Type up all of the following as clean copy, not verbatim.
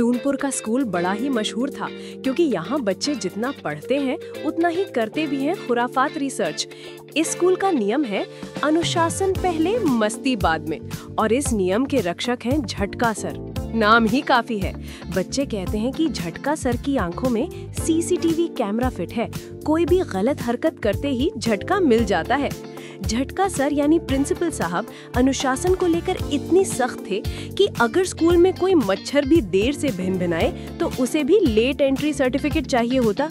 टूनपुर का स्कूल बड़ा ही मशहूर था क्योंकि यहाँ बच्चे जितना पढ़ते हैं उतना ही करते भी हैं खुराफात रिसर्च। इस स्कूल का नियम है अनुशासन पहले मस्ती बाद में, और इस नियम के रक्षक हैं झटका सर। नाम ही काफी है। बच्चे कहते हैं कि झटका सर की आंखों में सीसीटीवी कैमरा फिट है, कोई भी गलत हरकत करते ही झटका मिल जाता है। झटका सर यानी प्रिंसिपल साहब अनुशासन को लेकर इतनी सख्त थे कि अगर स्कूल में कोई मच्छर भी देर से भिनभिनाए तो उसे भी लेट एंट्री सर्टिफिकेट चाहिए होता।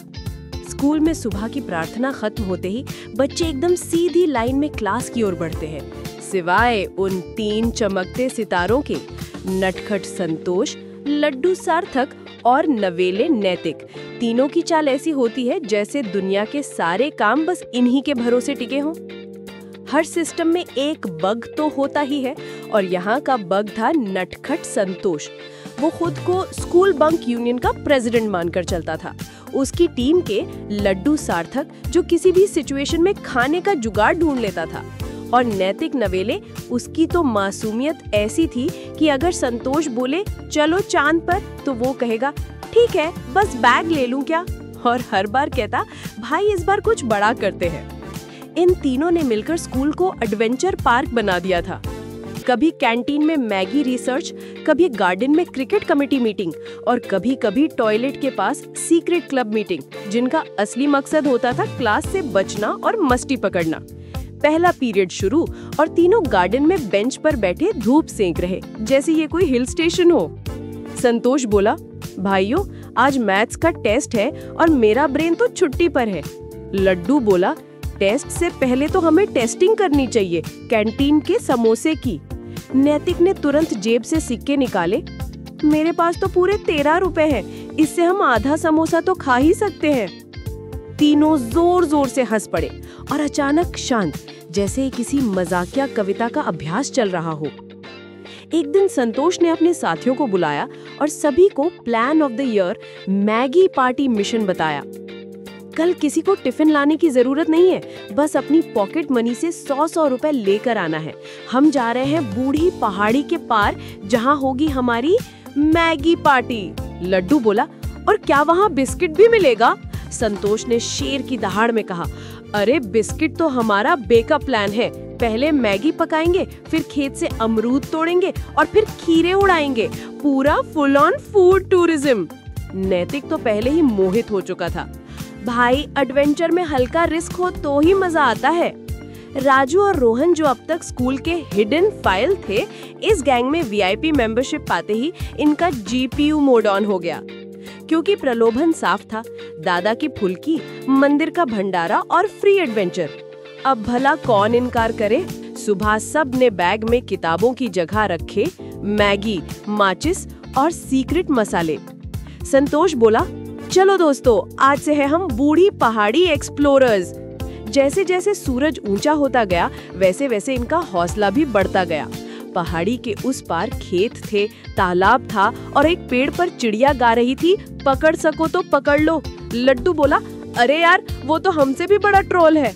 स्कूल में सुबह की प्रार्थना खत्म होते ही बच्चे एकदम सीधी लाइन में क्लास की ओर बढ़ते हैं, सिवाय उन 3 चमकते सितारों के, नटखट संतोष, लड्डू सार्थक और नवेले नैतिक। तीनों की चाल ऐसी होती है जैसे दुनिया के सारे काम बस इन्हीं के भरोसे टिके हों। हर सिस्टम में एक बग तो होता ही है, और यहाँ का बग था नटखट संतोष। वो खुद को स्कूल बंक यूनियन का प्रेसिडेंट मानकर चलता था। उसकी टीम के लड्डू सार्थक जो किसी भी सिचुएशन में खाने का जुगाड़ ढूंढ लेता था, और नैतिक नवेले, उसकी तो मासूमियत ऐसी थी कि अगर संतोष बोले चलो चांद पर तो वो कहेगा ठीक है, बस बैग ले लूं क्या, और हर बार कहता भाई इस बार कुछ बड़ा करते हैं। इन तीनों ने मिलकर स्कूल को एडवेंचर पार्क बना दिया था। कभी कैंटीन में मैगी रिसर्च, कभी गार्डन में क्रिकेट कमेटी मीटिंग, और कभी कभी टॉयलेट के पास सीक्रेट क्लब मीटिंग, जिनका असली मकसद होता था क्लास से बचना और मस्ती पकड़ना। पहला पीरियड शुरू और तीनों गार्डन में बेंच पर बैठे धूप सेंक रहे जैसे ये कोई हिल स्टेशन हो। संतोष बोला, भाइयों आज मैथ्स का टेस्ट है और मेरा ब्रेन तो छुट्टी पर है। लड्डू बोला, टेस्ट से पहले तो हमें टेस्टिंग करनी चाहिए कैंटीन के समोसे की। नैतिक ने तुरंत जेब से सिक्के निकाले, मेरे पास तो पूरे 13 रुपए हैं, इससे हम आधा समोसा तो खा ही सकते हैं। तीनों जोर जोर से हंस पड़े और अचानक शांत, जैसे किसी मजाकिया कविता का अभ्यास चल रहा हो। एक दिन संतोष ने अपने साथियों को बुलाया और सभी को plan of the year Maggi party mission बताया। कल किसी को टिफिन लाने की जरूरत नहीं है, बस अपनी पॉकेट मनी से 100 रुपए लेकर आना है। हम जा रहे हैं बूढ़ी पहाड़ी के पार, जहां होगी हमारी मैगी पार्टी। लड्डू बोला, और क्या वहां बिस्किट भी मिलेगा? संतोष ने शेर की दहाड़ में कहा, अरे बिस्किट तो हमारा बेकअप प्लान है। पहले मैगी पकाएंगे, फिर खेत से अमरूद तोड़ेंगे और फिर खीरे उड़ाएंगे। पूरा फुल ऑन फूड टूरिज्म। नैतिक तो पहले ही मोहित हो चुका था। भाई एडवेंचर में हल्का रिस्क हो तो ही मजा आता है। राजू और रोहन जो अब तक स्कूल के हिडन फाइल थे, इस गैंग में वीआईपी मेंबरशिप पाते ही इनका जीपीयू मोड ऑन हो गया, क्योंकि प्रलोभन साफ था, दादा की फुल्की, मंदिर का भंडारा और फ्री एडवेंचर। अब भला कौन इनकार करे। सुबह सब ने बैग में किताबों की जगह रखे मैगी, माचिस और सीक्रेट मसाले। संतोष बोला, चलो दोस्तों, आज से है हम बूढ़ी पहाड़ी एक्सप्लोरर्स। जैसे जैसे सूरज ऊंचा होता गया वैसे वैसे इनका हौसला भी बढ़ता गया। पहाड़ी के उस पार खेत थे, तालाब था और एक पेड़ पर चिड़िया गा रही थी, पकड़ सको तो पकड़ लो। लड्डू बोला, अरे यार वो तो हमसे भी बड़ा ट्रोल है।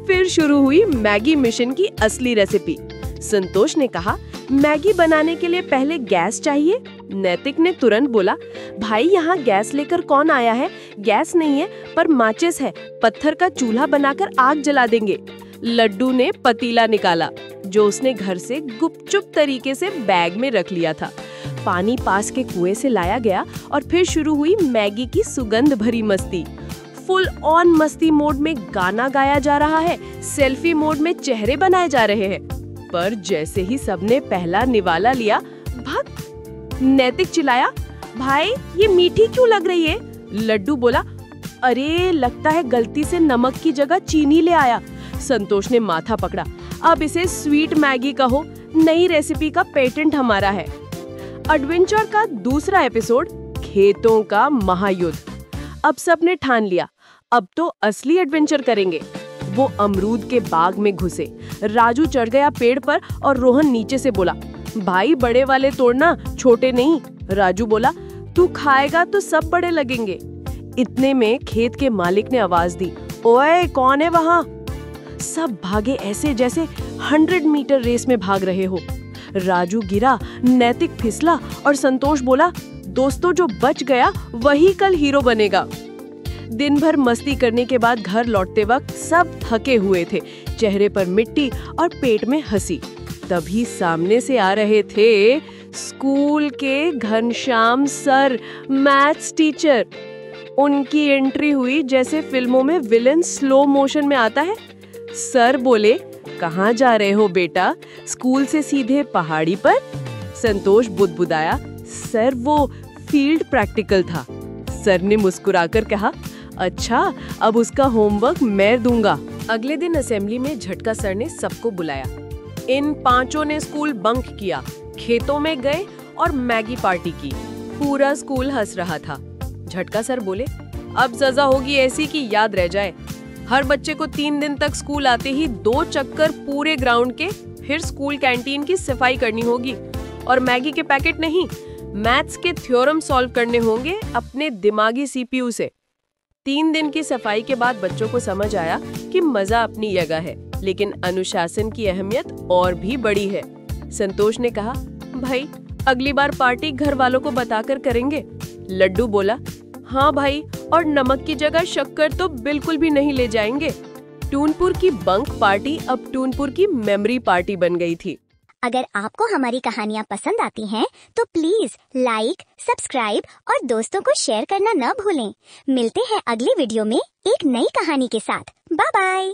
फिर शुरू हुई मैगी मिशन की असली रेसिपी। संतोष ने कहा, मैगी बनाने के लिए पहले गैस चाहिए। नैतिक ने तुरंत बोला, भाई यहाँ गैस लेकर कौन आया है? गैस नहीं है पर माचिस है, पत्थर का चूल्हा बनाकर आग जला देंगे। लड्डू ने पतीला निकाला जो उसने घर से गुपचुप तरीके से बैग में रख लिया था। पानी पास के कुएं से लाया गया और फिर शुरू हुई मैगी की सुगंध भरी मस्ती। फुल ऑन मस्ती मोड में गाना गाया जा रहा है, सेल्फी मोड में चेहरे बनाए जा रहे हैं। पर जैसे ही सबने पहला निवाला लिया, भक, नैतिक चिल्लाया, भाई ये मीठी क्यों लग रही है? लड्डू बोला, अरे लगता है गलती से नमक की जगह चीनी ले आया। संतोष ने माथा पकड़ा, अब इसे स्वीट मैगी कहो, नई रेसिपी का पेटेंट हमारा है। एडवेंचर का दूसरा एपिसोड, खेतों का महायुद्ध। अब सबने ठान लिया, अब तो असली एडवेंचर करेंगे। वो अमरूद के बाग में घुसे। राजू चढ़ गया पेड़ पर और रोहन नीचे से बोला, भाई बड़े वाले तोड़ना, छोटे नहीं। राजू बोला, तू खाएगा तो सब बड़े लगेंगे। इतने में खेत के मालिक ने आवाज दी, ओए कौन है वहाँ? सब भागे ऐसे जैसे 100 मीटर रेस में भाग रहे हो। राजू गिरा, नैतिक फिसला और संतोष बोला, दोस्तों जो बच गया वही कल हीरो बनेगा। दिन भर मस्ती करने के बाद घर लौटते वक्त सब थके हुए थे, चेहरे पर मिट्टी और पेट में हंसी। तभी सामने से आ रहे थे स्कूल के घनश्याम सर, मैथ्स टीचर। उनकी एंट्री हुई जैसे फिल्मों में विलेन स्लो मोशन में आता है। सर बोले, कहाँ जा रहे हो बेटा? स्कूल से सीधे पहाड़ी पर? संतोष बुदबुदाया, सर वो फील्ड प्रैक्टिकल था। सर ने मुस्कुराकर कहा, अच्छा अब उसका होमवर्क मैं दूंगा। अगले दिन असेंबली में झटका सर ने सबको बुलाया। इन पांचों ने स्कूल बंक किया, खेतों में गए और मैगी पार्टी की। पूरा स्कूल हंस रहा था। झटका सर बोले, अब सजा होगी ऐसी कि याद रह जाए। हर बच्चे को 3 दिन तक स्कूल आते ही 2 चक्कर पूरे ग्राउंड के, फिर स्कूल कैंटीन की सफाई करनी होगी। और मैगी के पैकेट नहीं, मैथ्स के थ्योरम सॉल्व करने होंगे अपने दिमागी सीपीयू से। 3 दिन की सफाई के बाद बच्चों को समझ आया कि मजा अपनी जगह है, लेकिन अनुशासन की अहमियत और भी बड़ी है। संतोष ने कहा, भाई अगली बार पार्टी घर वालों को बताकर करेंगे। लड्डू बोला, हाँ भाई, और नमक की जगह शक्कर तो बिल्कुल भी नहीं ले जाएंगे। टूनपुर की बंक पार्टी अब टूनपुर की मेमोरी पार्टी बन गई थी। अगर आपको हमारी कहानियाँ पसंद आती हैं, तो प्लीज लाइक, सब्सक्राइब और दोस्तों को शेयर करना न भूलें। मिलते हैं अगली वीडियो में एक नई कहानी के साथ। Bye bye.